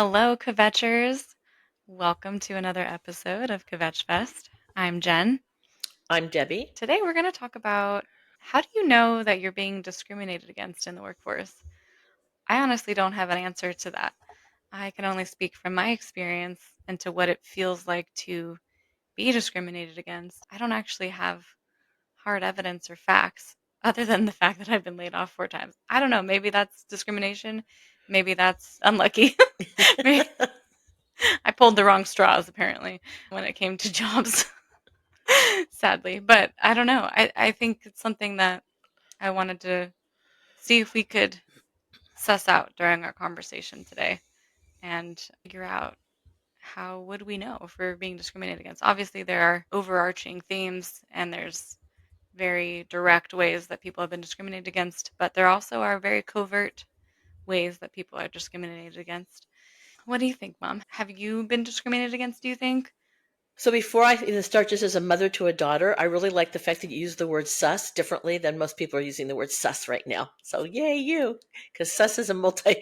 Hello, Kvetchers. Welcome to another episode of Kvetchfest. I'm Jen. I'm Debbie. Today we're going to talk about how do you know that you're being discriminated against in the workforce? I honestly don't have an answer to that. I can only speak from my experience and to what it feels like to be discriminated against. I don't actually have hard evidence or facts other than the fact that I've been laid off 4 times. I don't know. Maybe that's discrimination. Maybe that's unlucky. Maybe I pulled the wrong straws apparently when it came to jobs, sadly. But I don't know. I think it's something that I wanted to see if we could suss out during our conversation today and figure out how would we know if we're being discriminated against. Obviously, there are overarching themes and there's very direct ways that people have been discriminated against, but there also are very covert ways that people are discriminated against. What do you think, Mom? Have you been discriminated against, do you think? So before I even start just as a mother to a daughter, I really like the fact that you use the word sus differently than most people are using the word sus right now. So yay you, because sus is a multi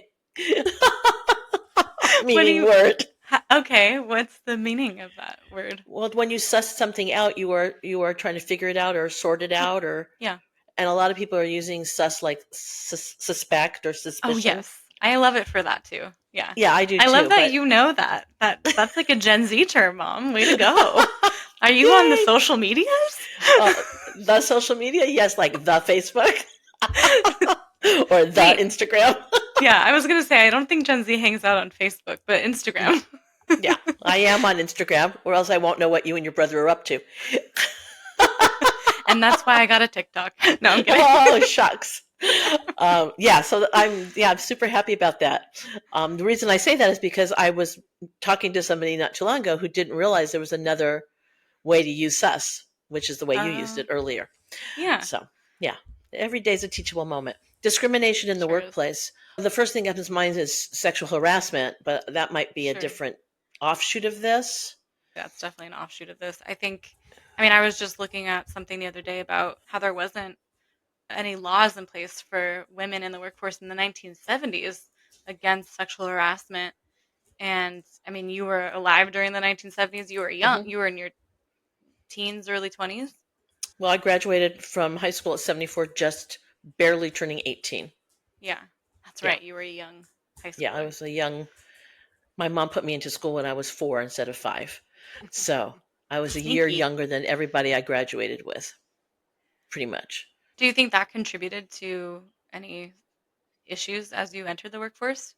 What do meaning you word. Okay, what's the meaning of that word? Well, when you suss something out, you are trying to figure it out or sort it Yeah. out, or Yeah. and a lot of people are using sus like suspect or Oh, suspicion. yes. I love it for that too. Yeah. Yeah, I do I love too. that But you know that. That's like a Gen Z term, Mom. Way to go. Are you on the yay, social medias? the social media, yes, like the Facebook or the Wait. Instagram. Yeah, I was gonna say I don't think Gen Z hangs out on Facebook, but No. Instagram. Yeah, I am on Instagram, or else I won't know what you and your brother are up to. And that's why I got a TikTok. No, I'm kidding. Oh, shucks. Yeah, so I'm super happy about that. The reason I say that is because I was talking to somebody not too long ago who didn't realize there was another way to use sus, which is the way you used Uh, it earlier. yeah, So, yeah, every day is a teachable moment. Discrimination in the sure is. workplace. The first thing that comes to mind is sexual harassment, but that might be a Sure. different offshoot of this. That's definitely an offshoot of this. I mean, I was just looking at something the other day about how there wasn't any laws in place for women in the workforce in the 1970s against sexual harassment. And I mean, you were alive during the 1970s. You were young. hmm You were in your teens, early 20s. Well, I graduated from high school at 74, just barely turning 18. Yeah, that's Yeah. right. You were a young high Yeah. I schooler. was a young, my mom put me into school when I was 4 instead of 5. So I was a year Sneaky. younger than everybody I graduated with, pretty much. Do you think that contributed to any issues as you entered the workforce?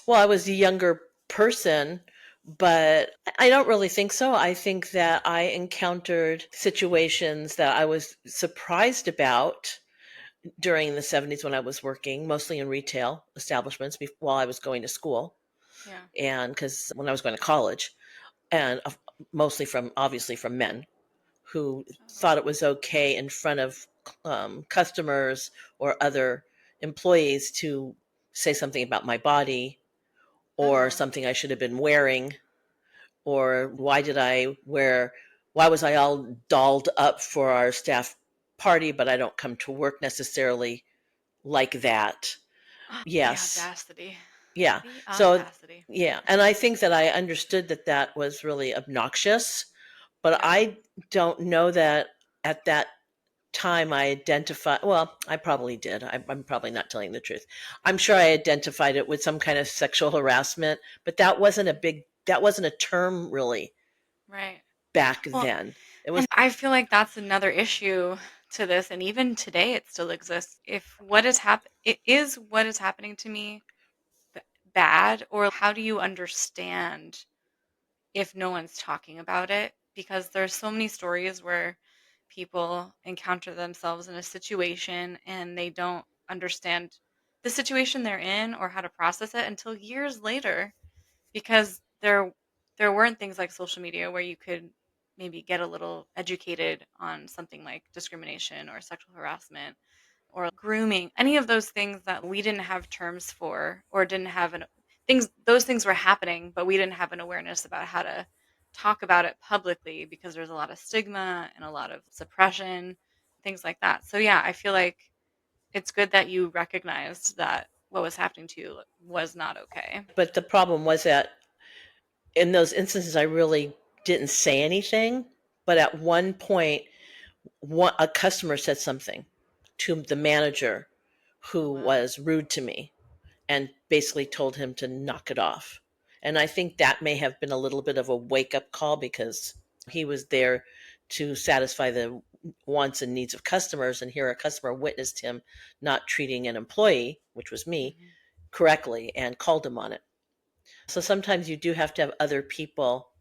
Well, I was a younger person, but I don't really think so. I think that I encountered situations that I was surprised about during the 70s when I was working, mostly in retail establishments while I was going to school. Yeah. And because when I was going to college, and mostly from obviously from men who Oh. thought it was okay in front of customers or other employees to say something about my body or Oh. something I should have been wearing, or why was I all dolled up for our staff party, but I don't come to work necessarily like that. The Yes. audacity. Yeah. The So, audacity. yeah. And I think that I understood that that was really obnoxious, but Yeah. I don't know that at that time I identified, well, I probably did. I'm probably not telling the truth. I'm sure I identified it with some kind of sexual harassment, but that wasn't a term really Right. back Well, then. It was, and I feel like that's another issue to this, and even today it still exists. If what is it is what is happening to me b- bad, or how do you understand if no one's talking about it? Because there's so many stories where people encounter themselves in a situation and they don't understand the situation they're in or how to process it until years later because there weren't things like social media where you could maybe get a little educated on something like discrimination or sexual harassment or grooming, any of those things that we didn't have terms for or didn't have an things those things were happening, but we didn't have an awareness about how to talk about it publicly because there's a lot of stigma and a lot of suppression, things like that. So yeah, I feel like it's good that you recognized that what was happening to you was not okay. But the problem was that in those instances, I really didn't say anything. But at one point, a customer said something to the manager Oh who wow. was rude to me and basically told him to knock it off. And I think that may have been a little bit of a wake up call because he was there to satisfy the wants and needs of customers. And here a customer witnessed him not treating an employee, which was me, Hmm. correctly and called him on it. So sometimes you do have to have other people,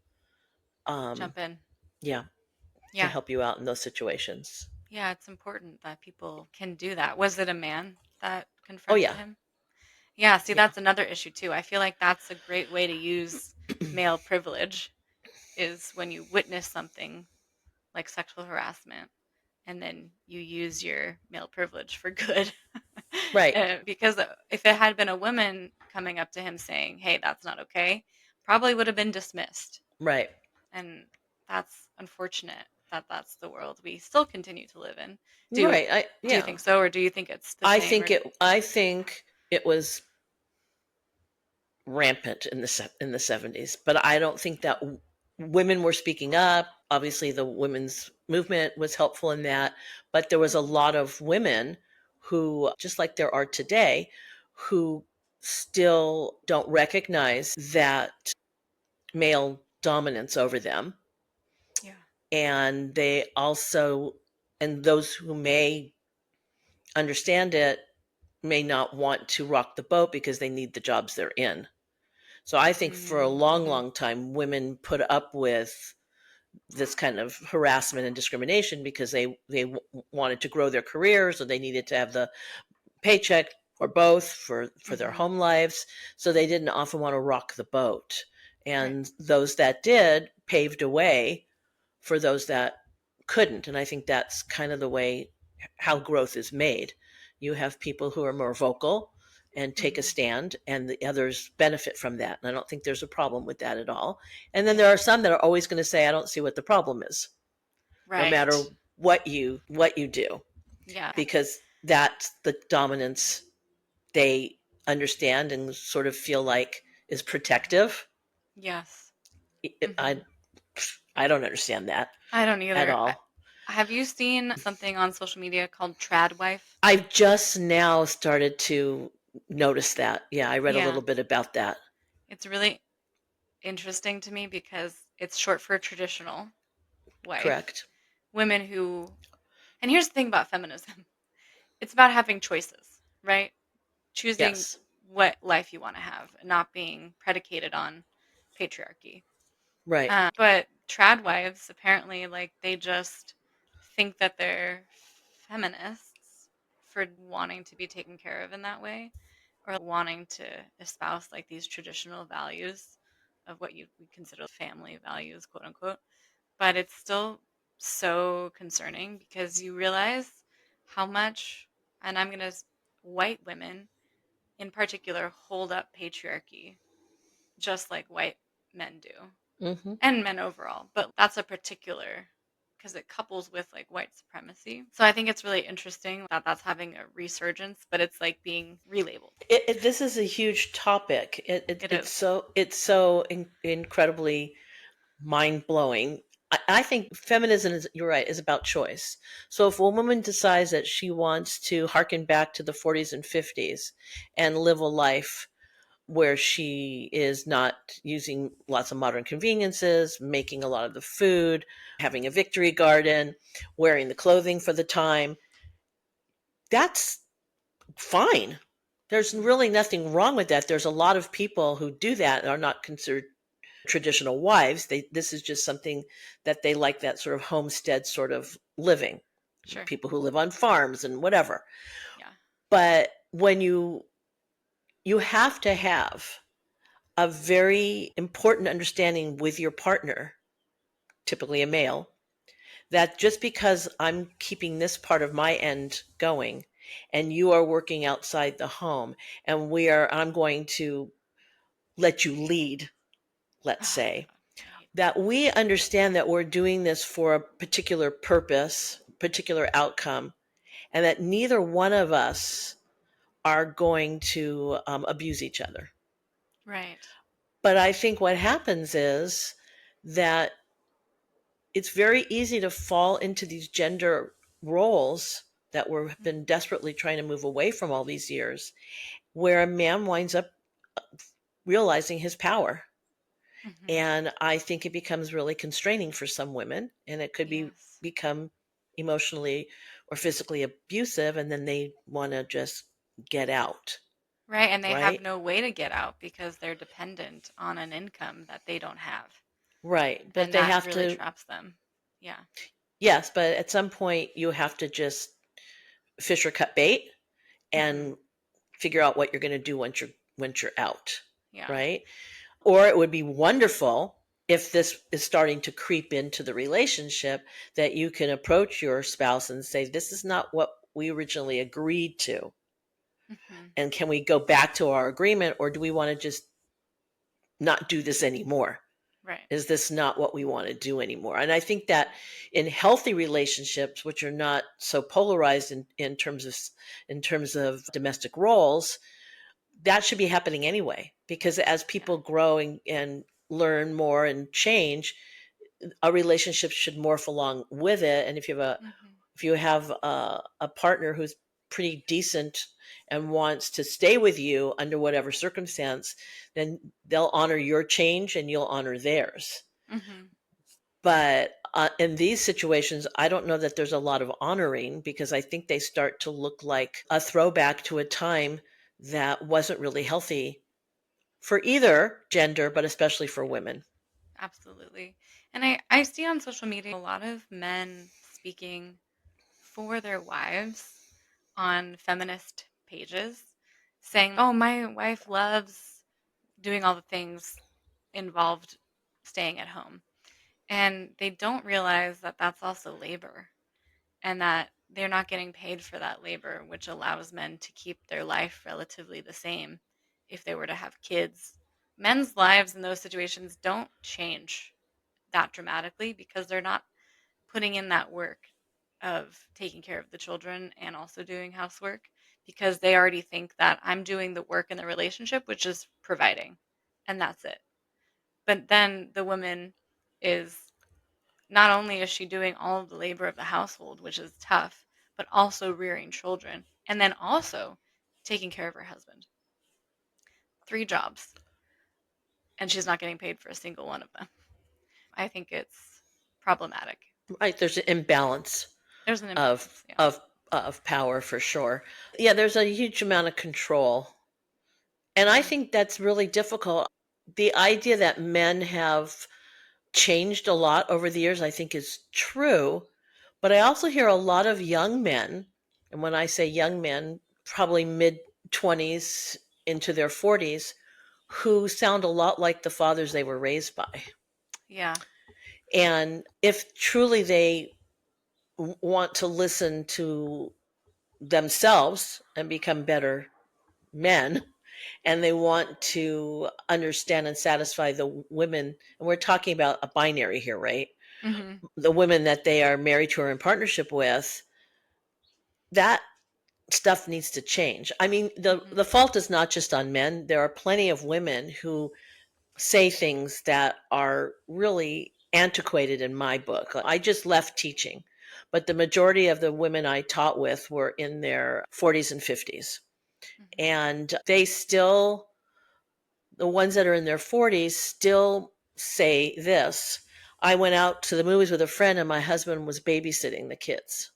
um, Jump in. yeah, to Yeah. help you out in those situations. Yeah, it's important that people can do that. Was it a man that Oh, confronted yeah. him? Yeah, see, Yeah. that's another issue too. I feel like that's a great way to use male privilege is when you witness something like sexual harassment and then you use your male privilege for good. Right. Because if it had been a woman coming up to him saying, "Hey, that's not okay," probably would have been dismissed. Right. And that's unfortunate that that's the world we still continue to live in. Do Right. do you Yeah. think so, or do you think it's the same? Or I think it was rampant in the 70s, but I don't think that women were speaking up. Obviously the women's movement was helpful in that, but there was a Mhm. lot of women who, just like there are today, who still don't recognize that male dominance over them. Yeah. And they also, and those who may understand it may not want to rock the boat because they need the jobs they're in. So I think for a long, Mm-hmm. long time, women put up with this kind of harassment and discrimination because they wanted to grow their careers, or they needed to have the paycheck or both for their Mm-hmm. home lives. So they didn't often want to rock the boat. Right. And those that did paved a way for those that couldn't. And I think that's kind of the way how growth is made. You have people who are more vocal and take a Mm-hmm. stand, and the others benefit from that. And I don't think there's a problem with that at all. And then Yeah. there are some that are always going to say, I don't see what the problem is, no matter Right. what you do, Yeah. because that's the dominance they understand and sort of feel like is protective. Yes. I Mm-hmm. I don't understand that I don't at either. all. Have you seen something on social media called trad wife? I've just now started to notice that. Yeah, I read a Yeah. little bit about that. It's really interesting to me because it's short for traditional wife. Correct. Women who, and here's the thing about feminism, it's about having choices, right? Choosing Yes. what life you want to have, and not being predicated on patriarchy. Right. But trad wives apparently like they just think that they're feminists for wanting to be taken care of in that way, or wanting to espouse like these traditional values of what you would consider family values, quote unquote. But it's still so concerning because you realize how much, and I'm going to, white women in particular hold up patriarchy just like white men do, Hmm. and men overall. But that's a particular because it couples with like white supremacy. So I think it's really interesting that that's having a resurgence, but it's like being relabeled. This is a huge topic. It It's is. incredibly mind blowing. I think feminism is, you're right, is about choice. So if a woman decides that she wants to harken back to the 40s and 50s and live a life where she is not using lots of modern conveniences, making a lot of the food, having a victory garden, wearing the clothing for the time, that's fine. There's really nothing wrong with that. There's a lot of people who do that and are not considered traditional wives. This is just something that they like, that sort of homestead sort of living. Sure. People who live on farms and whatever. Yeah. But when you have to have a very important understanding with your partner, typically a male, that just because I'm keeping this part of my end going and you are working outside the home, and I'm going to let you lead, let's Oh say, god, I hate that we understand that we're doing this for a particular purpose, particular outcome, and that neither one of us are going to abuse each other. Right. But I think what happens is that it's very easy to fall into these gender roles that we've been desperately trying to move away from all these years, where a man winds up realizing his power. Mm-hmm. And I think it becomes really constraining for some women, and it could Yes. become emotionally or physically abusive, and then they want to just get out, Right, and they have right? no way to get out because they're dependent on an income that they don't have, Right. But and they that have really to, traps them. Yeah. yes, but at some point you have to just fish or cut bait Mhm. and figure out what you're going to do once you're out, Yeah. right? Or it would be wonderful if this is starting to creep into the relationship that you can approach your spouse and say, this is not what we originally agreed to. Mhm. And can we go back to our agreement, or do we want to just not do this anymore? Right. Is this not what we want to do anymore? And I think that in healthy relationships, which are not so polarized in terms of domestic roles, that should be happening anyway. Because as Yeah. people grow and learn more and change, a relationship should morph along with it. And Mhm. if you have a partner who's pretty decent and wants to stay with you under whatever circumstance, then they'll honor your change and you'll honor theirs. Mhm. But in these situations, I don't know that there's a lot of honoring, because I think they start to look like a throwback to a time that wasn't really healthy for either gender, but especially for Yeah. women. Absolutely. And I see on social media a lot of men speaking for their wives on feminist pages saying, "Oh, my wife loves doing all the things involved staying at home." And they don't realize that that's also labor and that they're not getting paid for that labor, which allows men to keep their life relatively the same if they were to have kids. Men's lives in those situations don't change that dramatically because they're not putting in that work of taking care of the children and also doing housework because they already think that I'm doing the work in the relationship, which is providing, and that's it. But then the woman is not only is she doing all of the labor of the household, which is tough, but also rearing children and then also taking care of her husband. 3 jobs, and she's not getting paid for a single one of them. I think it's problematic. Right? There's an imbalance There's an of imbalance, yeah. of of power for sure. Yeah, there's a huge amount of control. And I Yeah. think that's really difficult. The idea that men have changed a lot over the years, I think, is true. But I also hear a lot of young men, and when I say young men, probably mid 20s into their 40s, who sound a lot like the fathers they were raised by. Yeah. And if truly they want to listen to themselves and become better men, and they want to understand and satisfy the women, and we're talking about a binary here, right? Mhm. The women that they are married to or in partnership with, that stuff needs to change. I mean, Mhm. the fault is not just on men. There are plenty of women who say things that are really antiquated in my book. I just left teaching, but the majority of the women I taught with were in their 40s and 50s. Mhm. And they still, the ones that are in their 40s, still say this: I went out to the movies with a friend and my husband was babysitting the kids.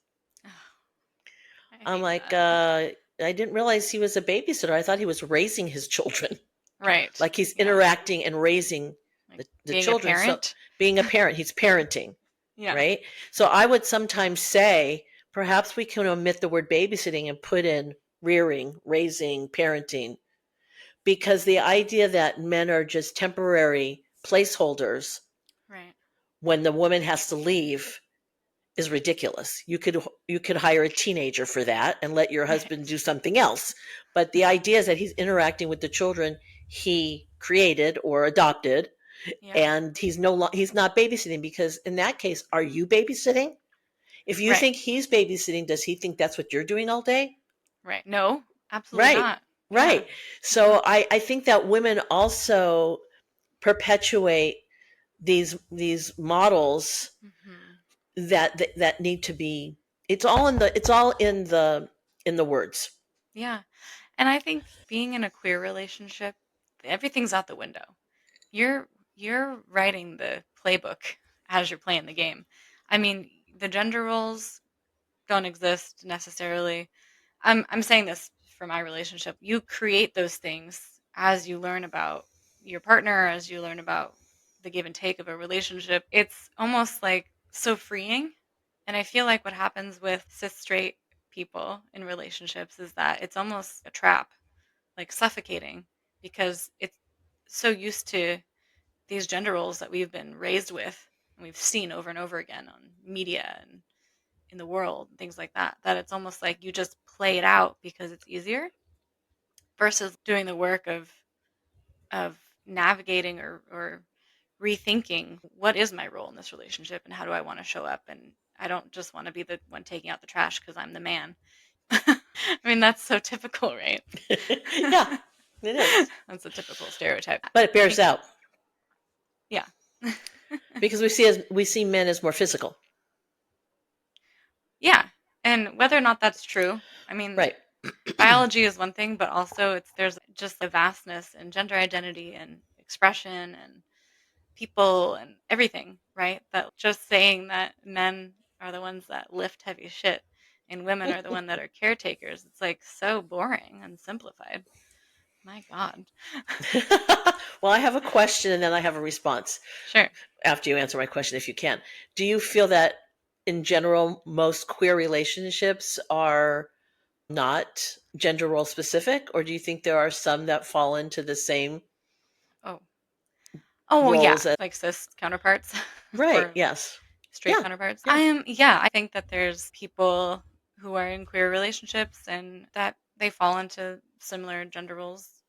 I I'm hate like, that. I didn't realize he was a babysitter. I thought he was raising his children. Right. Like he's Yeah. interacting and raising Like the being a children. So parent. being a parent, he's parenting, Yeah. right? So I would sometimes say, perhaps we can omit the word babysitting and put in rearing, raising, parenting, because the idea that men are just temporary placeholders Right. when the woman has to leave is ridiculous. You could hire a teenager for that and let your husband Right. do something else. But the idea is that he's interacting with the children he created or adopted, Yeah. and he's not babysitting, because in that case, are you babysitting? If you Right. think he's babysitting, does he think that's what you're doing all day? Right. No. Absolutely Right. not. Yeah. Right. So I think that women also perpetuate these models Hmm. that need to be, it's all in the words. Yeah. And I think being in a queer relationship, everything's out the window. You're you're writing the playbook as you're playing the game. I mean, the gender roles don't exist necessarily. I'm saying this for my relationship. You create those things as you learn about your partner, as you learn about the give and take of a relationship. It's almost like so freeing. And I feel like what happens with cis straight people in relationships is that it's almost a trap, like suffocating, because it's so used to these gender roles that we've been raised with and we've seen over and over again on media and in the world and things like that, that it's almost like you just play it out because it's easier versus doing the work of navigating or rethinking what is my role in this relationship and how do I want to show up. And I don't just want to be the one taking out the trash because I'm the man. I mean, that's so typical, right? Yeah, it is. That's a typical stereotype. But it I bears think, out yeah. because we see men as more physical. Yeah. And whether or not that's true, I mean, Right. biology is one thing, but also there's just a vastness in gender identity and expression and people and everything, right? That just saying that men are the ones that lift heavy shit and women are the one that are caretakers. It's like so boring and simplified. My God. Well, I have a question and then I have a response Sure. after you answer my question, if you can. Do you feel that in general, most queer relationships are not gender role specific, or do you think there are some that fall into the same Oh. Oh yeah, roles as? like cis counterparts Right. or Yes. straight Yeah. counterparts. Yeah. Yeah, I think that there's people who are in queer relationships and that they fall into similar gender roles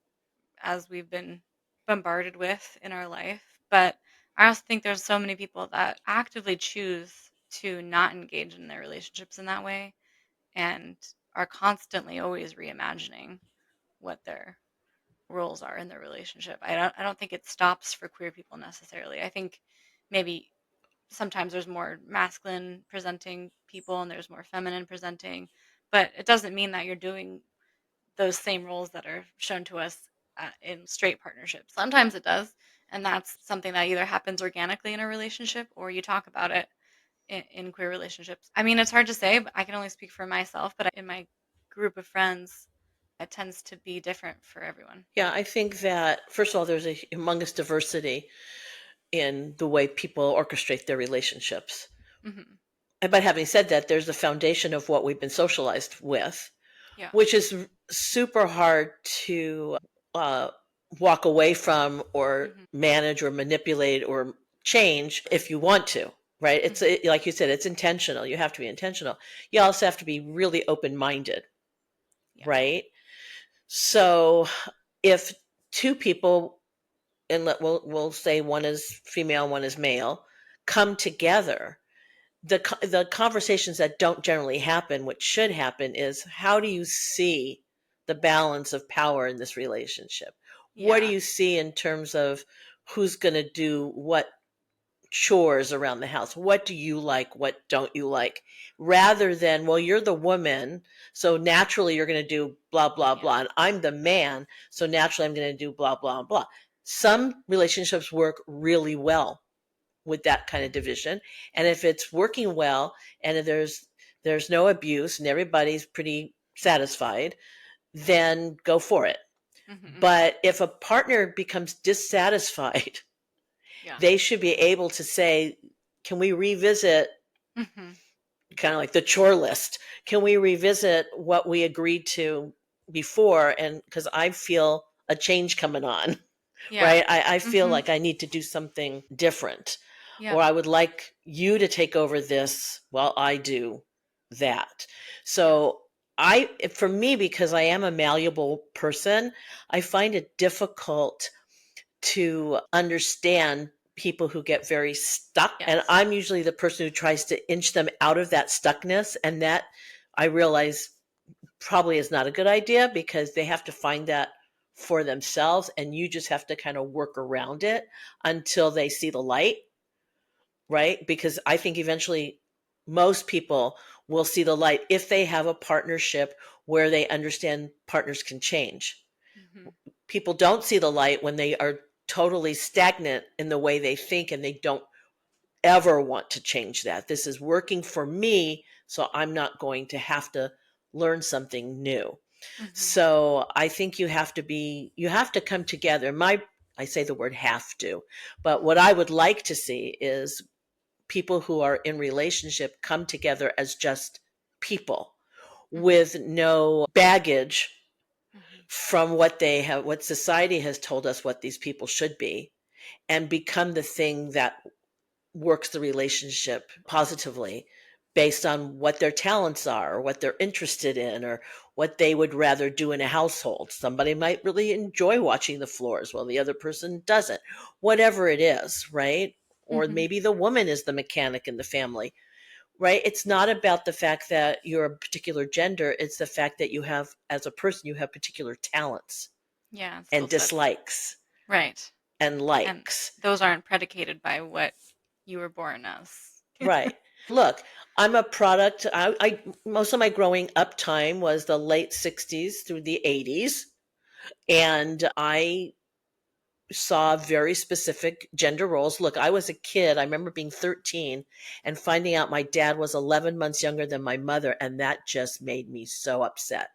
as we've been bombarded with in our life. But I also think there's so many people that actively choose to not engage in their relationships in that way and are constantly always reimagining what their roles are in their relationship. I don't think it stops for queer people necessarily. I think maybe sometimes there's more masculine presenting people and there's more feminine presenting, but it doesn't mean that you're doing those same roles that are shown to us in straight partnerships. Sometimes it does, and that's something that either happens organically in a relationship or you talk about it in queer relationships. I mean, it's hard to say, but I can only speak for myself, but in my group of friends, it tends to be different for everyone. Yeah. I think that, first of all, there's a humongous diversity in the way people orchestrate their relationships. Hmm. But having said that, there's the foundation of what we've been socialized with, Yeah. which is super hard to uh, walk away from or Hmm. manage or manipulate or change if you want to. Right? Hmm. Like you said, it's intentional. You have to be intentional. You also have to be really open minded. Yeah. Right? So if two people, and we'll say one is female, one is male, come together, the conversations that don't generally happen, what should happen, is how do you see the balance of power in this relationship? What do Yeah. you see in terms of who's going to do what chores around the house? What do you like? What don't you like? Rather than, well, you're the woman, so naturally you're going to do blah, blah, Yeah. blah. And I'm the man, so naturally I'm going to do blah, blah, blah. Some relationships work really well with that kind of division. And if it's working well and if there's no abuse and everybody's pretty satisfied, then go for it. Hmm. But if a partner becomes dissatisfied, Yeah. they should be able to say, can we revisit, Hmm. kind of like the chore list? Can we revisit what we agreed to before? And because I feel a change coming on, Yeah. right? I feel Hmm. like I need to do something different, or Yeah. I would like you to take over this while I do that. Yeah. So for me, because I am a malleable person, I find it difficult to understand people who get very stuck. And Yes. I'm usually the person who tries to inch them out of that stuckness. And that, I realize, probably is not a good idea because they have to find that for themselves and you just have to kind of work around it until they see the light, right? Because I think eventually most people will see the light if they have a partnership where they understand partners can change. Mhm. People don't see the light when they are totally stagnant in the way they think and they don't ever want to change that. This is working for me, so I'm not going to have to learn something new. Mhm. So I think you have to come together. I say the word have to, but what I would like to see is people who are in relationship come together as just people Mhm. with no baggage Mhm. from what society has told us what these people should be, and become the thing that works the relationship positively based on what their talents are or what they're interested in or what they would rather do in a household. Somebody might really enjoy watching the floors while the other person doesn't. Whatever it is, right? Or Mhm. maybe the woman is the mechanic in the family, right? It's not about the fact that you're a particular gender, it's the fact that you have, as a person, you have particular talents Yeah, skill and sets. dislikes Right. and And likes. those aren't predicated by what you were born as. Right. Look, I'm a product. Most of my growing up time was the late 60s through the 80s. And I saw very specific gender roles. Look, I was a kid. I remember being 13 and finding out my dad was 11 months younger than my mother. And that just made me so upset.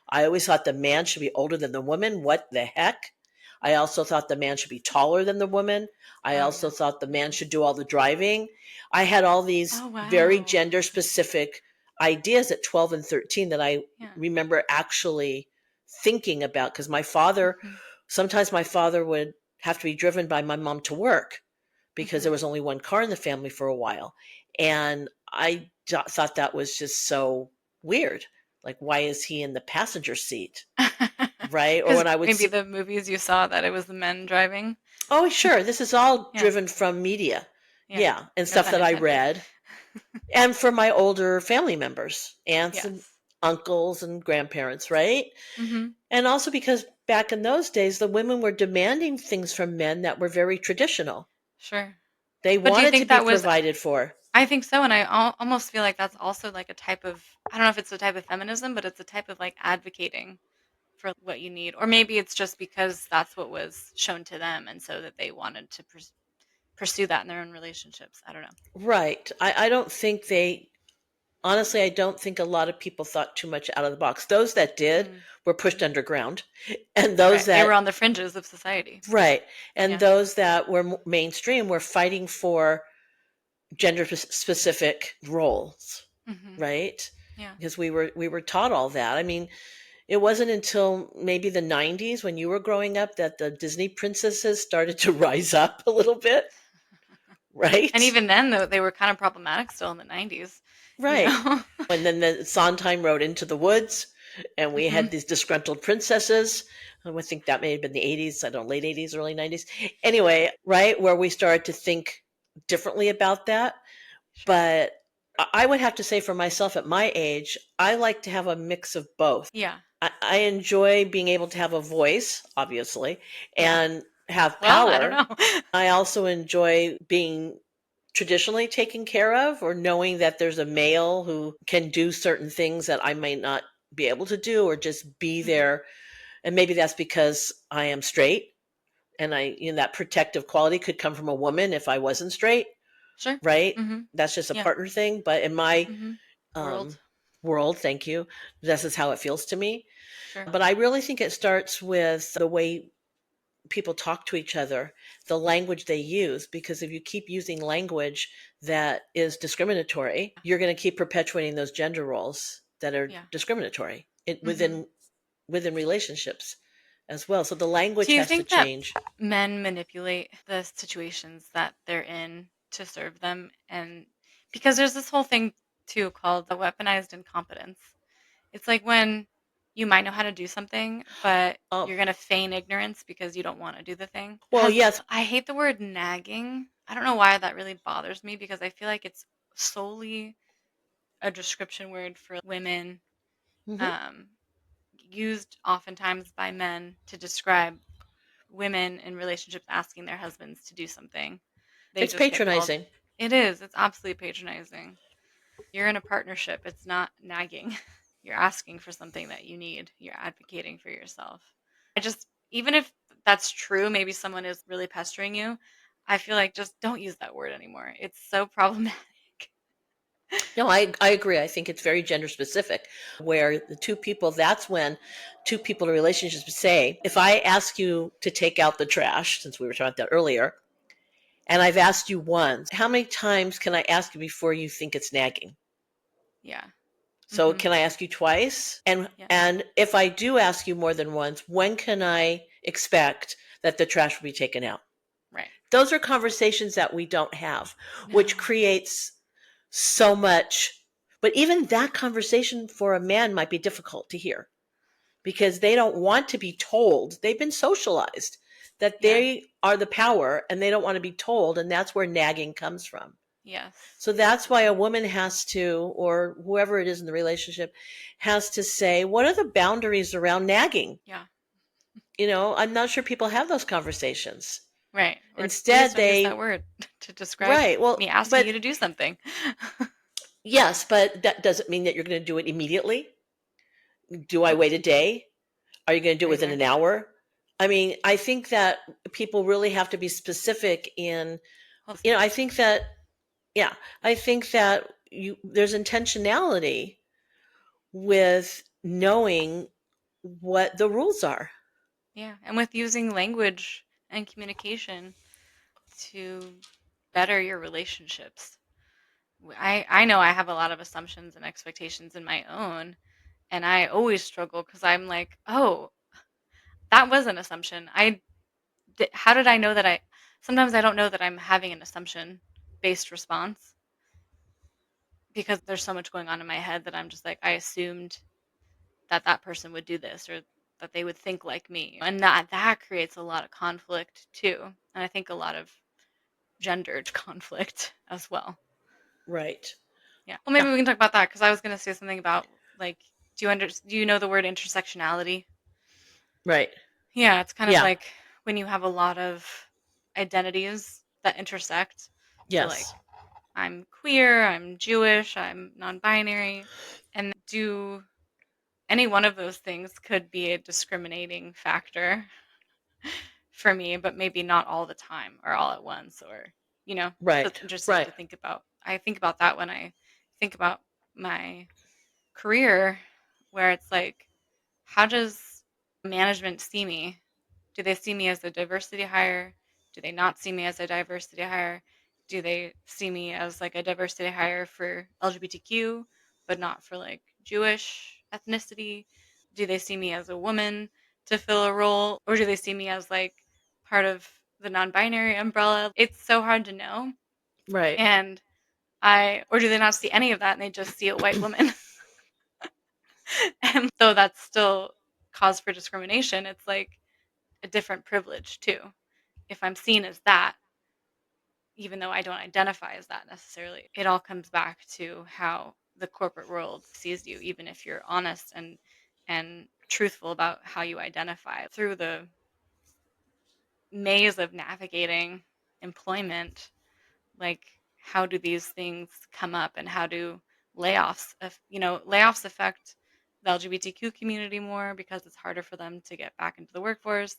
I always thought the man should be older than the woman. What the heck? I also thought the man should be taller than the woman. I Oh, also yeah. thought the man Mhm. should do all the driving. I had all these Oh, very wow. gender specific ideas at 12 and 13 that I Yeah. remember actually thinking about because Mhm. sometimes my father would have to be driven by my mom to work because there Mhm. was only one car in the family for a while. And thought that was just so weird. Like, why is he in the passenger seat? Right? Or Because when I would maybe see, the movies you saw that it was the men driving? oh, sure, this is all Yeah. driven from media. Yeah. Yeah. And No stuff pun that I intended. read. And for my older family members, aunts and Yes. uncles and grandparents, right? Mhm. And also because back in those days, the women were demanding things from men that were very traditional. Sure. They But do you wanted to think be that was provided for. I think so, and I almost feel like that's also like a type of I don't know if it's a type of feminism, but it's a type of like advocating for what you need, or maybe it's just because that's what was shown to them, and so that they wanted to pursue that in their own relationships. I don't know. Right. I don't think they, honestly, I don't think a lot of people thought too much out of the box. Those that did Mm, were pushed mhm. underground. And those Right, they were that, on the fringes of society. right. And Yeah. those that were mainstream were fighting for gender specific roles, Hmm. right? Yeah. Because we were taught all that. I mean, it wasn't until maybe the 90s when you were growing up that the Disney princesses started to rise up a little bit, And right? even then, though, they were kind of problematic still in the 90s. You Right. know. And then the Sondheim rode Into the Woods, and we Hmm. had these disgruntled princesses. I think that may have been the 80s, I don't know, late 80s, early 90s. Yeah. Anyway, right, where we started to think differently about that. Sure. But I would have to say for myself at my age, I like to have a mix of both. Yeah. I enjoy being able to have a voice, obviously, Yeah. and have Well, I don't power. know. I also enjoy being traditionally taken care of or knowing that there's a male who can do certain things that I might not be able to do or just be Hmm. there. And maybe that's because I am straight and that protective quality could come from a woman if I wasn't straight, Sure. right? Hmm. That's just a Yeah. partner thing. But in my Hmm. World. um, world, thank you, this is how it feels to me. Sure. But I really think it starts with the way people talk to each other, the language they use, because if you keep using language that is discriminatory, you're going to keep perpetuating those gender roles that are Yeah. discriminatory Hmm. within relationships as well. So the language Do you has to think that change. men manipulate the situations that they're in to serve them? And because there's this whole thing too called the weaponized incompetence. It's like when you might know how to do something, but Oh, you're going to feign ignorance because you don't want to do the thing. well, yes. I hate the word nagging. I don't know why that really bothers me because I feel like it's solely a description word for women Hmm. um, used oftentimes by men to describe women in relationships asking their husbands to do something. They It's just get called. patronizing. It is. It's absolutely patronizing. You're in a partnership. It's not nagging. You're asking for something that you need. You're advocating for yourself. Even if that's true, maybe someone is really pestering you. I feel like just don't use that word anymore. It's so problematic. No, I agree. I think it's very gender specific, where the two people, that's when two people in relationships say, if I ask you to take out the trash, since we were talking about that earlier, and I've asked you once, how many times can I ask you before you think it's nagging? Yeah. So Mhm. can I ask you twice? And Yeah. and if I do ask you more than once, when can I expect that the trash will be taken out? Right. Those are conversations that we don't have, which No. creates so much. But even that conversation for a man might be difficult to hear because they don't want to be told. They've been socialized that Yeah. they are the power and they don't want to be told. And that's where nagging comes from. Yes. So that's why a woman has to, or whoever it is in the relationship, has to say, what are the boundaries around nagging? Yeah. I'm not sure people have those conversations. Right. Or please Instead, don't use that they, word to describe right. Well, me asking but you to do something. yes, but that doesn't mean that you're going to do it immediately. Do I wait a day? Are you going to do it Right. within Right. an hour? I mean, I think that people really have to be specific in, Well, I think that, yeah, I think that there's intentionality with knowing what the rules are. yeah. And with using language and communication to better your relationships. I know I have a lot of assumptions and expectations in my own, and I always struggle because I'm like, oh, that was an assumption. How did I know that I? Sometimes I don't know that I'm having an assumption based response because there's so much going on in my head that I'm just like, I assumed that that person would do this or that they would think like me, and that creates a lot of conflict too, and I think a lot of gendered conflict as well. Right. Yeah. Well, maybe Yeah. we can talk about that because I was going to say something about like, do you know the word intersectionality? Right. Yeah, it's kind of Yeah. like when you have a lot of identities that intersect. So like, Yes. I'm queer, I'm Jewish, I'm non-binary, and do any one of those things could be a discriminating factor for me, but maybe not all the time or all at once, or so it's Right. interesting Right. to think about. I think about that when I think about my career, where it's like, how does management see me? Do they see me as a diversity hire? Do they not see me as a diversity hire? Do they see me as like a diversity hire for LGBTQ, but not for like Jewish ethnicity? Do they see me as a woman to fill a role? Or do they see me as like part of the non binary umbrella? It's so hard to know. Right. And or do they not see any of that and they just see a white woman? And so that's still cause for discrimination. It's like a different privilege too. If I'm seen as that, even though I don't identify as that necessarily, it all comes back to how the corporate world sees you, even if you're honest and truthful about how you identify through the maze of navigating employment. Like, how do these things come up, and how do layoffs affect the LGBTQ community more because it's harder for them to get back into the workforce,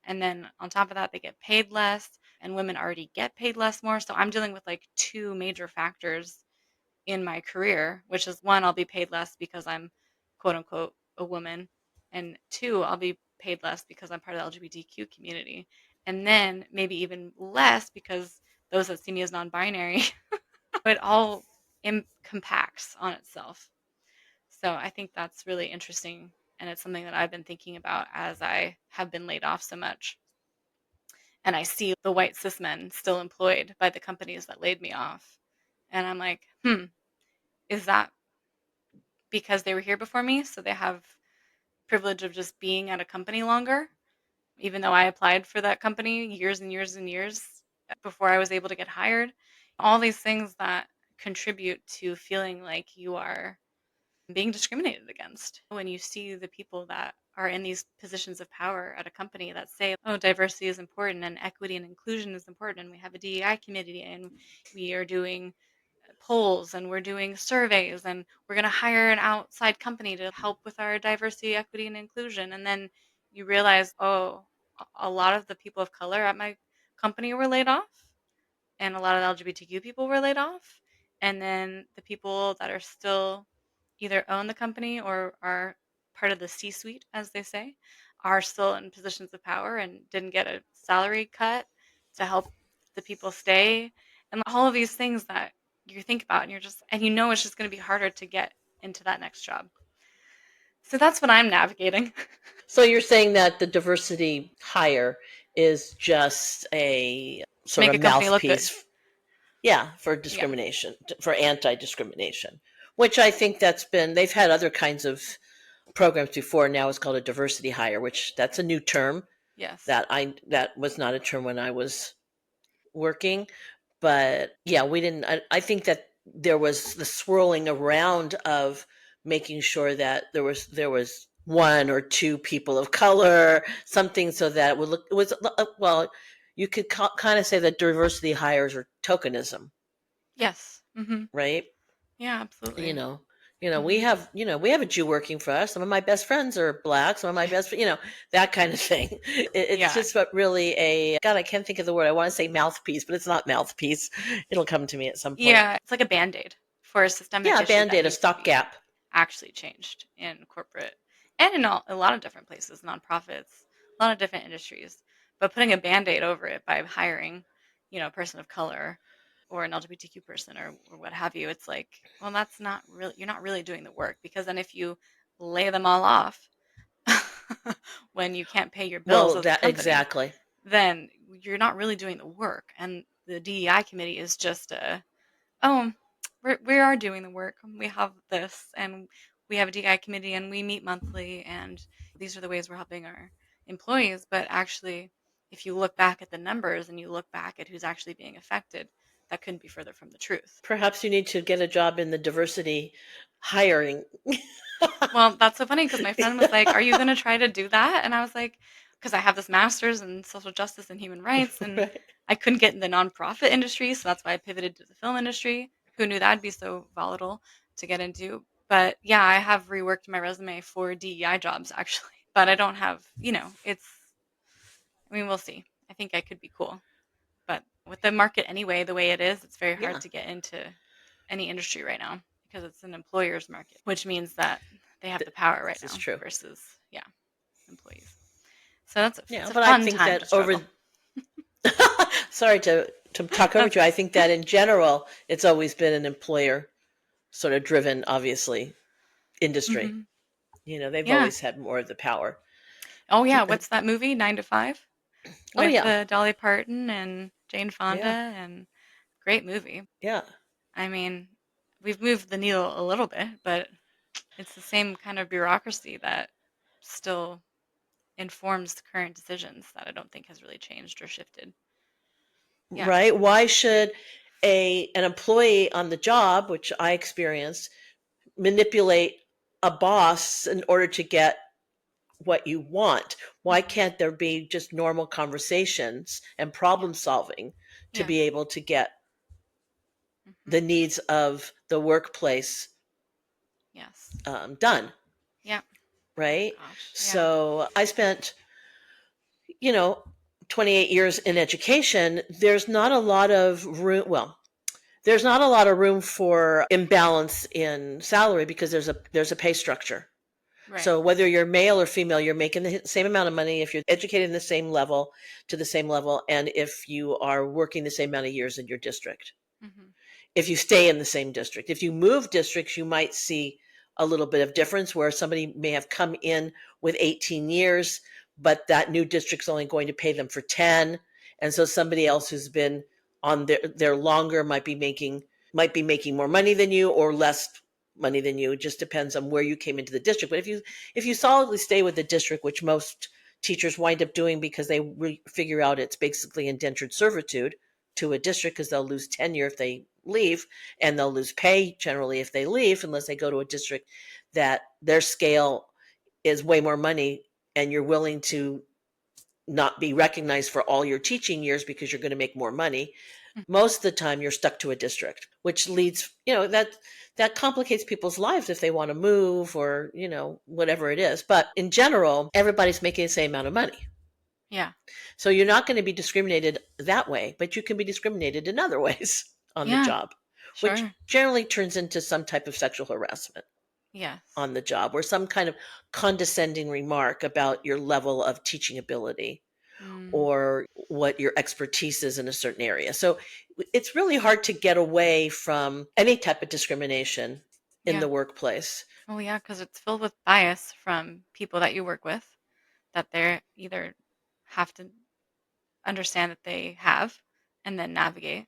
and then on top of that they get paid less, and women already get paid less more, so I'm dealing with like two major factors in my career, which is one, I'll be paid less because I'm quote unquote a woman, and two, I'll be paid less because I'm part of the LGBTQ community, and then maybe even less because those that see me as non-binary. It all compacts on itself. So I think that's really interesting, and it's something that I've been thinking about as I have been laid off so much, and I see the white cis men still employed by the companies that laid me off, and I'm like, is that because they were here before me, so they have privilege of just being at a company longer, even though I applied for that company years and years and years before I was able to get hired? All these things that contribute to feeling like you are being discriminated against. When you see the people that are in these positions of power at a company that say, oh, diversity is important and equity and inclusion is important, and we have a DEI committee and we are doing polls and we're doing surveys and we're going to hire an outside company to help with our diversity, equity, and inclusion. And then you realize, oh, a lot of the people of color at my company were laid off and a lot of LGBTQ people were laid off. And then the people that are still either own the company or are part of the C suite, as they say, are still in positions of power and didn't get a salary cut to help the people stay. And all of these things that you think about and it's just going to be harder to get into that next job. So that's what I'm navigating. So you're saying that the diversity hire is just a To sort make of a company look good. mouthpiece, yeah, for Yeah. discrimination, for anti-discrimination, which I think they've had other kinds of programs before. Now it's called a diversity hire, which that's a new term Yes. that was not a term when I was working. But yeah, we didn't. I think that there was the swirling around of making sure that there was one or two people of color, something so that it would look. It was well, you could kind of say that diversity hires are tokenism, Yes. right? Yeah, you absolutely. know hmm we have a Jew working for us. Some of my best friends are black. Some of my best, that kind of thing. It's Yeah. just what really a God, I can't think of the word. I want to say mouthpiece, but it's not mouthpiece. It'll come to me at some point. Yeah, it's like a Band-Aid for a systemic Yeah, a issue that band-aid, a needs to be stopgap. actually changed in corporate and in a lot of different places, nonprofits, a lot of different industries. But putting a Band-Aid over it by hiring, a person of color or an LGBTQ person or what have you, it's like, well, that's not really, you're not really doing the work because then if you lay them all off when you can't pay your bills Well, as a that company, exactly. then you're not really doing the work. And the DEI committee is just oh, we are doing the work. We have this, and we have a DEI committee, and we meet monthly, and these are the ways we're helping our employees. But actually, if you look back at the numbers and you look back at who's actually being affected, that couldn't be further from the truth. Perhaps you need to get a job in the diversity hiring. Well, that's so funny because my friend was like, "Are you going to try to do that?" And I was like, "Because I have this master's in social justice and human rights, and Right. I couldn't get in the nonprofit industry, so that's why I pivoted to the film industry. Who knew that'd be so volatile to get into?" But yeah, I have reworked my resume for DEI jobs actually, but I don't have, it's. I mean, we'll see. I think I could be cool, but with the market anyway, the way it is, it's very hard Yeah, to get into any industry right now because it's an employer's market, which means that they have the power right this is now true. versus yeah, employees. So Yeah, it's a but I fun think time that to over struggle. sorry to talk over That's you. I okay. think that in general, it's always been an employer sort of driven, obviously, industry. hmm They've Yeah. always had more of the power. Oh yeah. What's that movie? 9 to 5 Oh with yeah, Dolly Parton and Jane Fonda, yeah, and great movie. yeah. I mean, we've moved the needle a little bit, but it's the same kind of bureaucracy that still informs the current decisions that I don't think has really changed or shifted. Yeah. Right. Why should a an employee on the job, which I experienced, manipulate a boss in order to get what you want? Why hmm can't there be just normal conversations and Yeah. problem solving to Yeah. be able to get hmm the needs of the workplace Yes. done? Yeah. Oh Right. gosh. Yeah. So I spent, you know, 28 years in education. There's not a lot of room. Well, there's not a lot of room for imbalance in salary because there's a pay structure. Right. So whether you're male or female, you're making the same amount of money if you're educated in the same level to the same level, and if you are working the same amount of years in your district. hmm If you stay in the same district. If you move districts, you might see a little bit of difference where somebody may have come in with 18 years, but that new district's only going to pay them for 10. And so somebody else who's been on there longer might be making more money than you or less money than you. It just depends on where you came into the district. But if you solidly stay with the district, which most teachers wind up doing because they figure out it's basically indentured servitude to a district because they'll lose tenure if they leave, and they'll lose pay generally if they leave unless they go to a district that their scale is way more money and you're willing to not be recognized for all your teaching years because you're going to make more money, Mm. most of the time you're stuck to a district, which leads, that complicates people's lives if they want to move or, whatever it is. But in general, everybody's making the same amount of money. Yeah. So you're not going to be discriminated that way, but you can be discriminated in other ways on the Yeah. job, which Sure. generally turns into some type of sexual harassment Yes. on the job or some kind of condescending remark about your level of teaching ability Mm. or what your expertise is in a certain area. So it's really hard to get away from any type of discrimination in Yeah. the workplace. Oh, yeah, because it's filled with bias from people that you work with that they're either have to understand that they have and then navigate.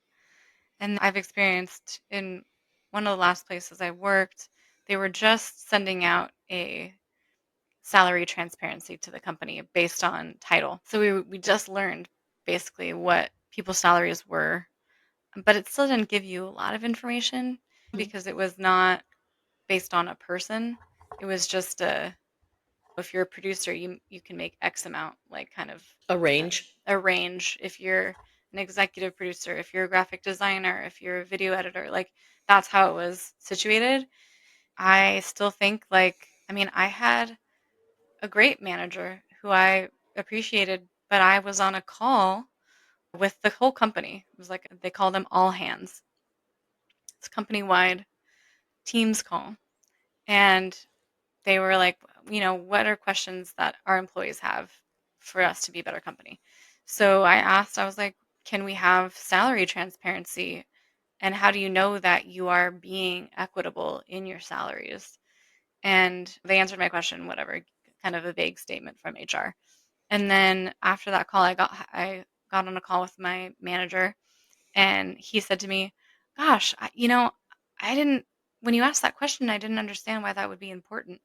And I've experienced in one of the last places I worked, they were just sending out a salary transparency to the company based on title. So we just learned basically what people's salaries were, but it still didn't give you a lot of information because it was not based on a person. It was just a if you're a producer, you can make X amount, like kind of uh, Arrange. a range. If you're an executive producer, if you're a graphic designer, if you're a video editor, like that's how it was situated. I still think I mean, I had a great manager who I appreciated, but I was on a call with the whole company. It was like they call them all hands. It's company wide Teams call. And they were like, what are questions that our employees have for us to be a better company? So I was like, can we have salary transparency? And how do you know that you are being equitable in your salaries? And they answered my question, whatever, kind of a vague statement from HR. And then after that call, I got on a call with my manager, and he said to me, "Gosh, I didn't. When you asked that question, I didn't understand why that would be important."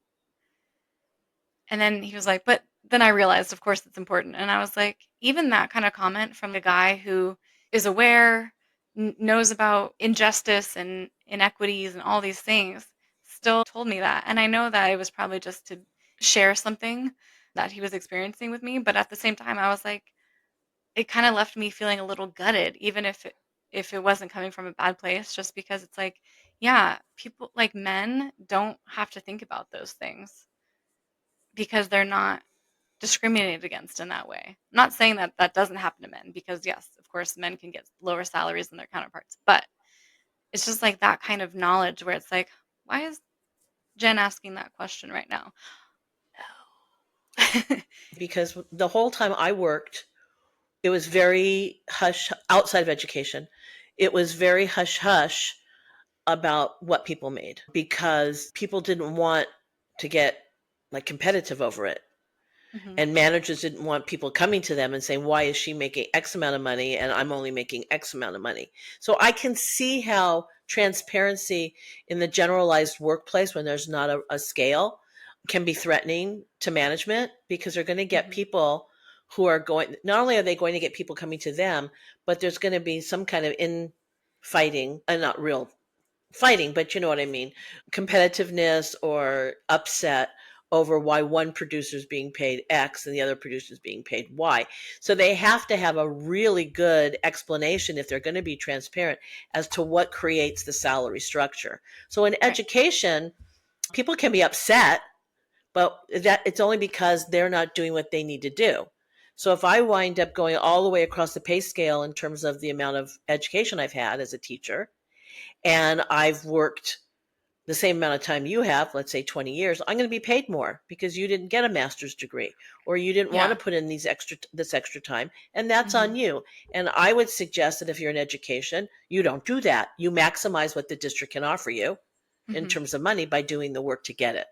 And then he was like, "But then I realized, of course, it's important." And I was like, even that kind of comment from a guy who is aware, knows about injustice and inequities and all these things, still told me that. And I know that it was probably just to share something that he was experiencing with me. But at the same time, I was like, it kind of left me feeling a little gutted, even if it wasn't coming from a bad place, just because it's like, yeah, people like men don't have to think about those things because they're not discriminated against in that way. I'm not saying that that doesn't happen to men because yes, of course, men can get lower salaries than their counterparts, but it's just like that kind of knowledge where it's like, why is Jen asking that question right now? Because the whole time I worked, it was very hush outside of education. It was very hush hush about what people made because people didn't want to get like competitive over it. Hmm. And managers didn't want people coming to them and saying, why is she making X amount of money and I'm only making X amount of money? So I can see how transparency in the generalized workplace when there's not a scale can be threatening to management because they're going to get Hmm. people who are going, not only are they going to get people coming to them, but there's going to be some kind of infighting, and not real fighting, but you know what I mean, competitiveness or upset over why one producer is being paid X and the other producer is being paid Y. So they have to have a really good explanation if they're going to be transparent as to what creates the salary structure. So in Right. education, people can be upset, but that it's only because they're not doing what they need to do. So if I wind up going all the way across the pay scale in terms of the amount of education I've had as a teacher, and I've worked the same amount of time you have, let's say 20 years, I'm going to be paid more because you didn't get a master's degree or you didn't want to Yeah. put in this extra time, and that's Hmm. on you. And I would suggest that if you're in education, you don't do that. You maximize what the district can offer you in Hmm. terms of money by doing the work to get it,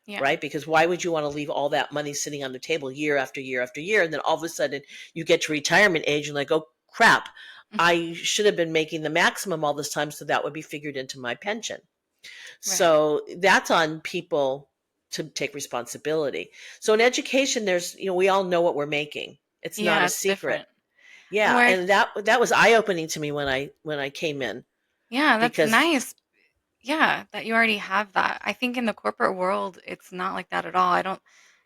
Yeah. right? Because why would you want to leave all that money sitting on the table year after year after year and then all of a sudden you get to retirement age and like, oh crap, Hmm. I should have been making the maximum all this time, so that would be figured into my pension. Right. So that's on people to take responsibility. So in education, there's, we all know what we're making. It's not Yeah, a it's secret. different. And Yeah. where And that was eye opening to me when I came in yeah, that's because nice Yeah, that you already have that. I think in the corporate world, it's not like that at all. I don't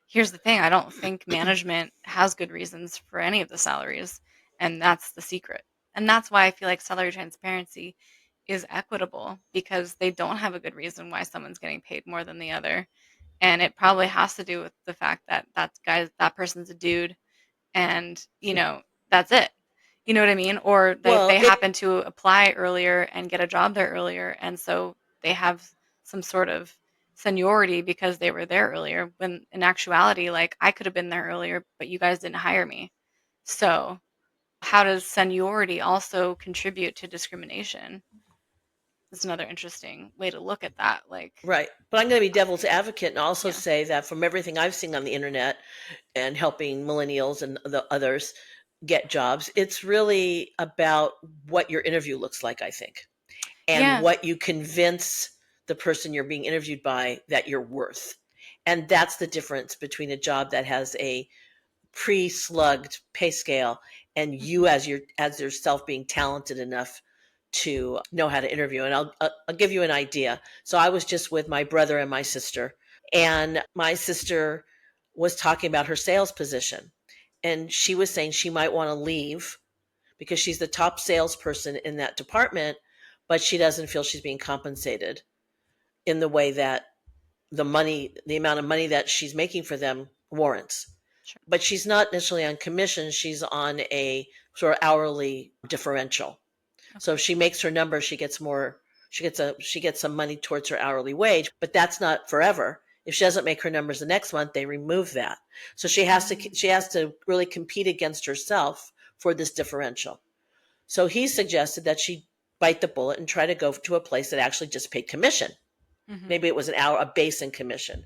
Here's the thing, I don't think management has good reasons for any of the salaries, and that's the secret. And that's why I feel like salary transparency is equitable because they don't have a good reason why someone's getting paid more than the other. And it probably has to do with the fact that that person's a dude and, that's it. You know what I mean? Or they Well, it happen to apply earlier and get a job there earlier, and so they have some sort of seniority because they were there earlier, when in actuality, like, I could have been there earlier, but you guys didn't hire me. So, how does seniority also contribute to discrimination? Is another interesting way to look at that, like, right. But I'm going to be devil's advocate and also yeah. say that from everything I've seen on the internet and helping millennials and the others get jobs, it's really about what your interview looks like, I think, and Yeah. what you convince the person you're being interviewed by that you're worth. And that's the difference between a job that has a pre-slugged pay scale and you Mhm. as yourself being talented enough to know how to interview. And I'll give you an idea. So I was just with my brother and my sister, and my sister was talking about her sales position, and she was saying she might want to leave because she's the top salesperson in that department, but she doesn't feel she's being compensated in the way that the amount of money that she's making for them warrants. Sure. But she's not necessarily on commission, she's on a sort of hourly differential. So Okay. if she makes her number, she gets more, she gets some money towards her hourly wage, but that's not forever. If she doesn't make her numbers the next month, they remove that. So Mm. she has to really compete against herself for this differential. So he suggested that she bite the bullet and try to go to a place that actually just paid commission. Mhm. Maybe it was an hour, a base in commission.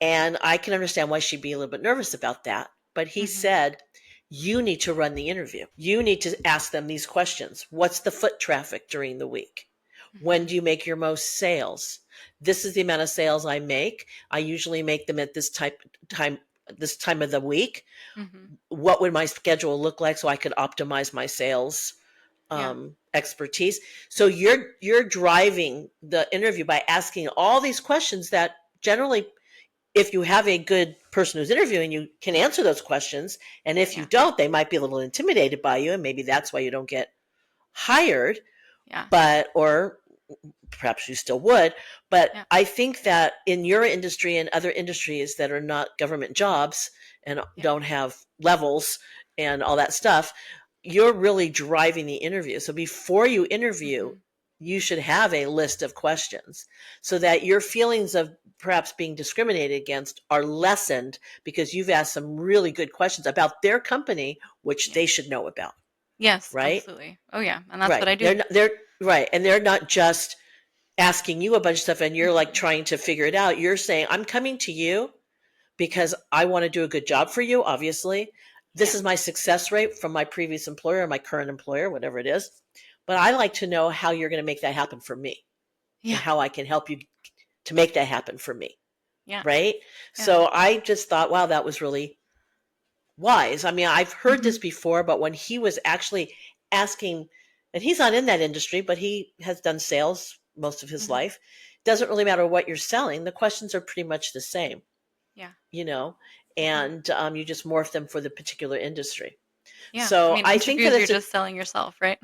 And I can understand why she'd be a little bit nervous about that. But he Mhm. said, you need to run the interview. You need to ask them these questions. What's the foot traffic during the week? When Mhm. do you make your most sales? This is the amount of sales I make. I usually make them at time this time of the week. Mhm. What would my schedule look like so I could optimize my sales Yeah. expertise? So you're driving the interview by asking all these questions that generally, if you have a good person who's interviewing you, can answer those questions. And if you Yeah. don't, they might be a little intimidated by you, and maybe that's why you don't get hired. Yeah. But or perhaps you still would. But Yeah. I think that in your industry and other industries that are not government jobs and Yeah. don't have levels and all that stuff, you're really driving the interview. So before you interview, Mhm. you should have a list of questions so that your feelings of perhaps being discriminated against are lessened because you've asked some really good questions about their company, which Yeah. they should know about, Yes, right? absolutely. Oh, yeah, and that's Right. what I do. They're right. And they're not just asking you a bunch of stuff and you're like Mhm. trying to figure it out. You're saying, I'm coming to you because I want to do a good job for you, obviously. This Yeah. is my success rate from my previous employer, my current employer, whatever it is. But I like to know how you're going to make that happen for me and Yeah. how I can help you to make that happen for me. Yeah. Right. Yeah. So I just thought, wow, that was really wise. I mean, I've heard this Mhm. before, but when he was actually asking, and he's not in that industry, but he has done sales most of his Mhm. life. Doesn't really matter what you're selling. The questions are pretty much the same, Yeah. you know, Mhm. and you just morph them for the particular industry. Yeah. I So mean, I think that interviews, you're it's a just selling yourself, right?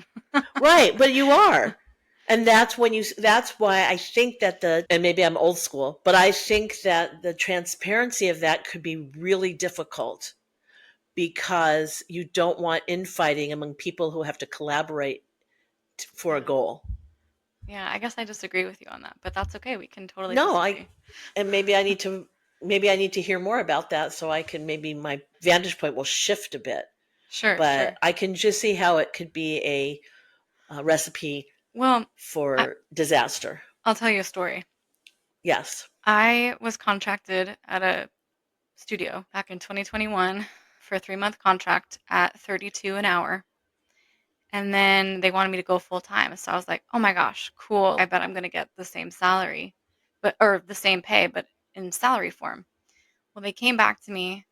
right, but you are. And that's why I think that and maybe I'm old school, but I think that the transparency of that could be really difficult because you don't want infighting among people who have to collaborate for a Yeah. goal. Yeah, I guess I disagree with you on that, but that's okay. We can totally No, I disagree. and maybe I need to hear more about that so I can maybe my vantage point will shift a bit. Sure, But sure. I can just see how it could be a recipe Well, I for disaster. I'll tell you a story. Yes. I was contracted at a studio back in 2021 for a 3-month contract at 32 an hour. And then they wanted me to go full time. So I was like, "Oh my gosh, cool. I bet I'm going to get the same salary, but or the same pay, but in salary form." Well, they came back to me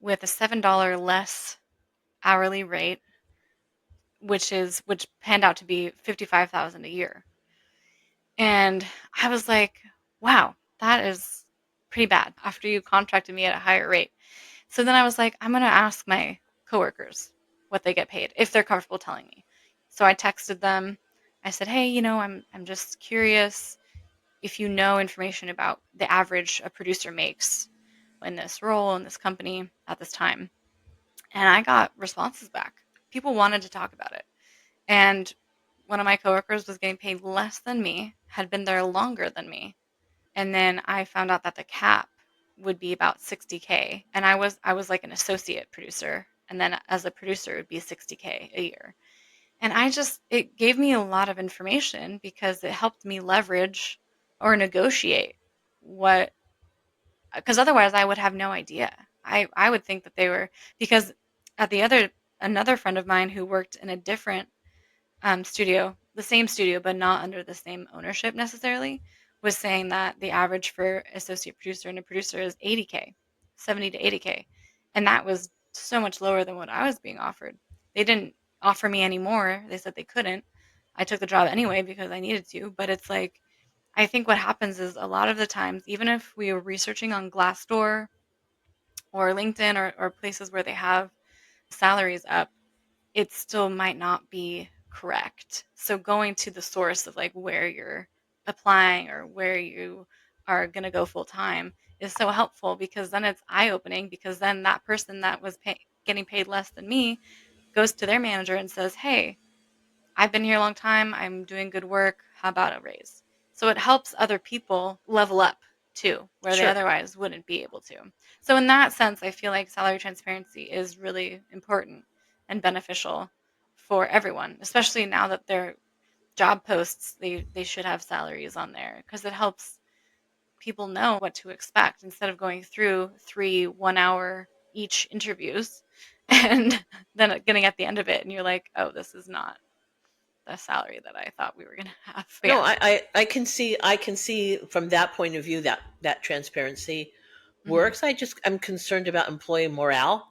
with a $7 less hourly rate, which panned out to be 55,000 a year. And I was like, wow, that is pretty bad after you contracted me at a higher rate. So then I was like, I'm going to ask my coworkers what they get paid if they're comfortable telling me. So I texted them. I said, hey, I'm just curious if you know information about the average a producer makes in this role in this company at this time. And I got responses back. People wanted to talk about it. And one of my coworkers was getting paid less than me, had been there longer than me. And then I found out that the cap would be about 60K. And I was like an associate producer. And then as a producer it would be 60K a year. And it gave me a lot of information because it helped me leverage or negotiate what, because otherwise I would have no idea. I would think that they were, because at the other, another friend of mine who worked in a different studio, the same studio, but not under the same ownership necessarily, was saying that the average for associate producer and a producer is 80K, 70 to 80K. And that was so much lower than what I was being offered. They didn't offer me any more. They said they couldn't. I took the job anyway because I needed to. But it's like, I think what happens is a lot of the times, even if we are researching on Glassdoor or LinkedIn or places where they have salaries up, it still might not be correct. So going to the source of like where you're applying or where you are going to go full time is so helpful, because then it's eye opening, because then that person that was getting paid less than me goes to their manager and says, "Hey, I've been here a long time. I'm doing good work. How about a raise?" So it helps other people level up too, where they Sure. otherwise wouldn't be able to. So in that sense, I feel like salary transparency is really important and beneficial for everyone, especially now that their job posts, they should have salaries on there, because it helps people know what to expect instead of going through 3 1 hour each interviews and then getting at the end of it and you're like, oh, this is not the salary that I thought we were gonna have. But No, yeah. I can see from that point of view that that transparency Hmm. works. I'm concerned about employee morale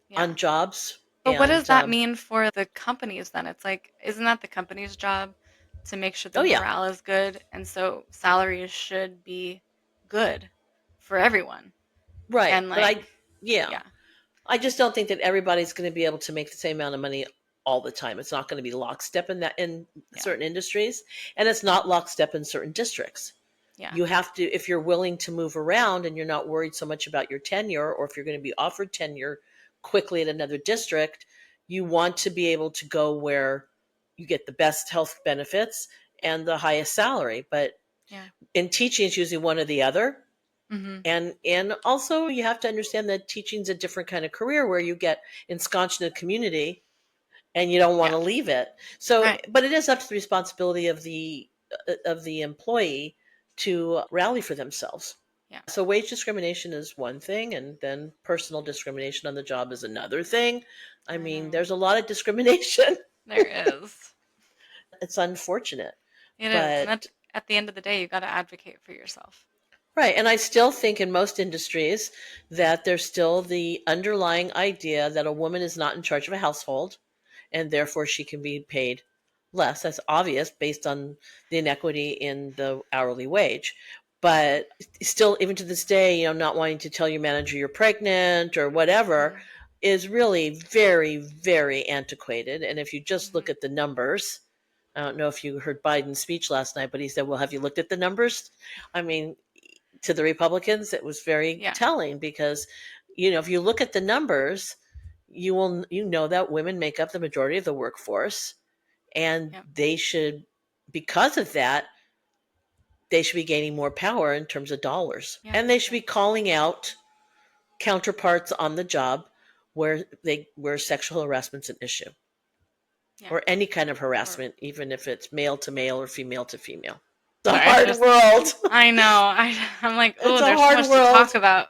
Yeah. on jobs. But what does And that mean for the companies then? It's like, isn't that the company's job to make sure the oh yeah, morale is good? And so salaries should be good for everyone. right. And But like, yeah, yeah, I just don't think that everybody's going to be able to make the same amount of money all the time. It's not going to be lockstep in that in yeah, certain industries, and it's not lockstep in certain districts. yeah, You have to, if you're willing to move around and you're not worried so much about your tenure, or if you're going to be offered tenure quickly at another district, you want to be able to go where you get the best health benefits and the highest salary. But yeah. in teaching, it's usually one or the other. Hmm. And also you have to understand that teaching's a different kind of career where you get ensconced in a community and you don't want Yeah, to leave it. So, right. but it is up to the responsibility of the employee to rally for themselves. Yeah, So wage discrimination is one thing, and then personal discrimination on the job is another thing. I I mean, know. there's a lot of discrimination. There is. It's unfortunate, It is. And but at the end of the day, you got to advocate for yourself. right. And I still think in most industries that there's still the underlying idea that a woman is not in charge of a household and therefore she can be paid less. That's obvious based on the inequity in the hourly wage. But still, even to this day, not wanting to tell your manager you're pregnant or whatever Hmm. is really very, very antiquated. And if you just look Hmm. at the numbers, I don't know if you heard Biden's speech last night, but he said, well, have you looked at the numbers? I mean, to the Republicans, it was very Yeah, telling because, if you look at the numbers, you know that women make up the majority of the workforce, and yeah, they should, because of that, they should be gaining more power in terms of dollars, yeah, and they should yeah, be calling out counterparts on the job where sexual harassment's an issue, yeah. or any kind of Or harassment, even if it's male to male or female to female. It's a sorry, hard world. I know. I'm like, It's oh, a there's so hard much to talk world. about.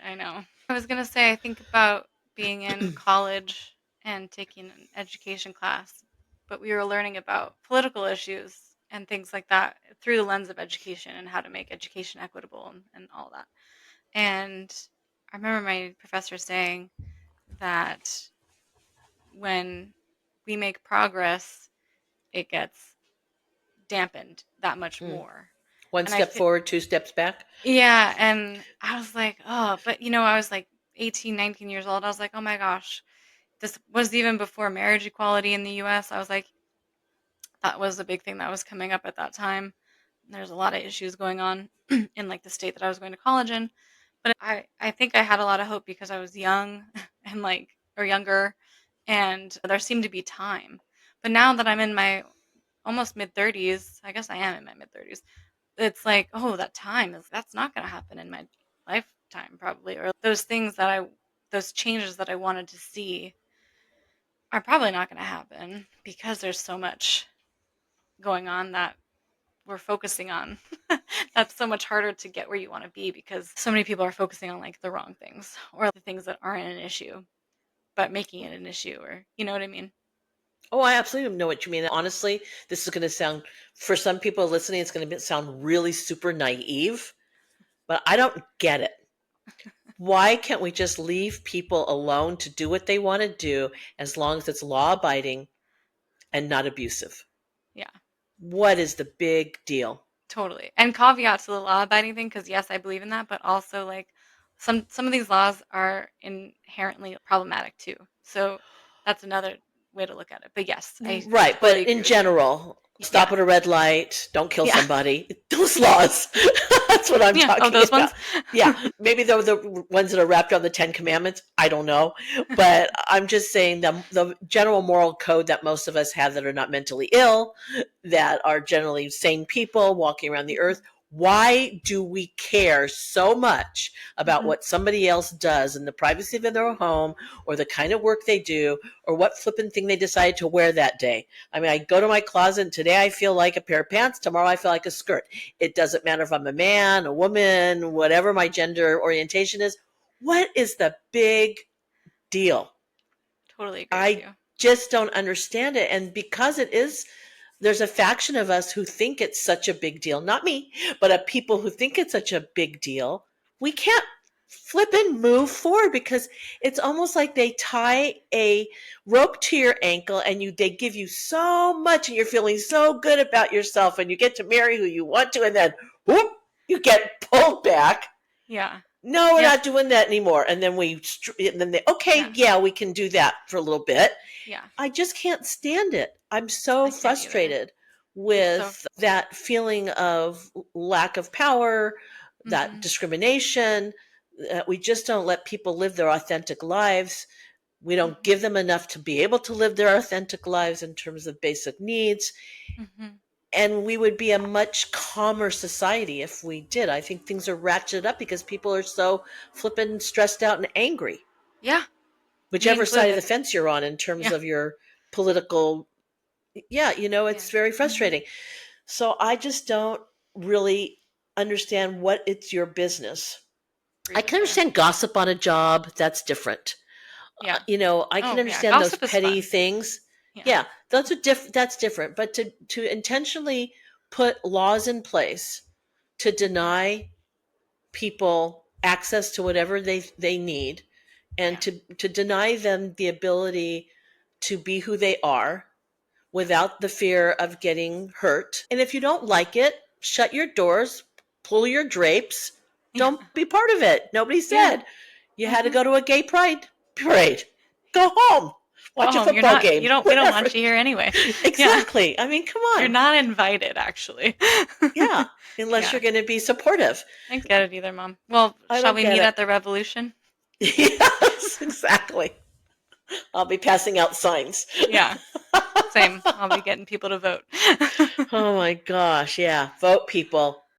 I know. I was gonna say, I think about being in college and taking an education class, but we were learning about political issues and things like that through the lens of education and how to make education equitable and all that. And I remember my professor saying that when we make progress, it gets dampened that much Mm. more. One And I step feel, forward, two steps back. yeah, and I was like, oh, but I was like 18, 19 years old. I was like, oh my gosh, this was even before marriage equality in the US. I was like, that was a big thing that was coming up at that time. There's a lot of issues going on in like the state that I was going to college in. But I think I had a lot of hope because I was young and like or younger and there seemed to be time. But now that I'm in my almost mid 30s, I guess I am in my mid 30s. It's like, oh, that's not going to happen in my lifetime probably, or those changes that I wanted to see are probably not going to happen because there's so much going on that we're focusing on. That's so much harder to get where you want to be because so many people are focusing on like the wrong things or the things that aren't an issue, but making it an issue, or you know what I mean? Oh, I absolutely know what you mean. Honestly, this is going to sound, for some people listening, it's going to sound really super naive, but I don't get it. Why can't we just leave people alone to do what they want to do as long as it's law abiding and not abusive? Yeah, What is the big deal? totally. And caveat to the law abiding thing, because yes, I believe in that, but also like some of these laws are inherently problematic too. So that's another way to look at it. But yes, I Right, totally but agree in with you. general, stop Yeah. at a red light, don't kill Yeah. somebody. Those laws. That's what I'm Yeah. Oh, talking those about. ones? Yeah, maybe they're the ones that are wrapped around the Ten Commandments. I don't know. But I'm just saying the general moral code that most of us have that are not mentally ill, that are generally sane people walking around the earth. Why do we care so much about Mhm. what somebody else does in the privacy of their home, or the kind of work they do, or what flippin' thing they decide to wear that day? I mean, I go to my closet and today I feel like a pair of pants. Tomorrow I feel like a skirt. It doesn't matter if I'm a man, a woman, whatever my gender orientation is. What is the big deal? Totally agree with I you. just don't understand it. And because it is, there's a faction of us who think it's such a big deal. Not me, but a people who think it's such a big deal. We can't flip and move forward because it's almost like they tie a rope to your ankle and they give you so much and you're feeling so good about yourself and you get to marry who you want to, and then whoop, you get pulled back. Yeah. No, we're Yep. not doing that anymore. And then okay, Yeah. yeah, we can do that for a little bit. Yeah. I just can't stand it. I'm so I can't either. frustrated It's so with frustrating. that feeling of lack of power, that Mhm. discrimination, that we just don't let people live their authentic lives. We don't Mhm. give them enough to be able to live their authentic lives in terms of basic needs. Mhm. And we would be a much calmer society if we did. I think things are ratcheted up because people are so flippin' stressed out and angry, Yeah. Me whichever side of the included. fence you're on in terms Yeah. of your political. Yeah, Yeah. it's very Mhm. frustrating. So I just don't really understand what it's your business. Agree I with can you. understand gossip on a job, that's different. Yeah. I can Oh, yeah. understand those Gossip is petty fun. things. Yeah. Yeah, that's different. But to intentionally put laws in place to Mhm. deny people access to whatever they need, and Yeah. to deny them the ability to be who they are without the fear of getting hurt. And if you don't like it, shut your doors, pull your drapes, Yeah. don't be part of it. Nobody Yeah. said you had to Mhm. go to a gay pride parade. Go home. Go Watch a home. You're football not. game. You don't. We don't Whatever. want you here anyway. Yeah. Exactly. I mean, come You're on. not invited, actually. Yeah. Unless you're Yeah. going to be supportive. I don't get it either, Mom. Well, I shall don't we get meet it. at the revolution? Yes, exactly. I'll be passing out signs. Yeah. Same. I'll be getting people to vote. Oh my gosh. Yeah. Vote, people.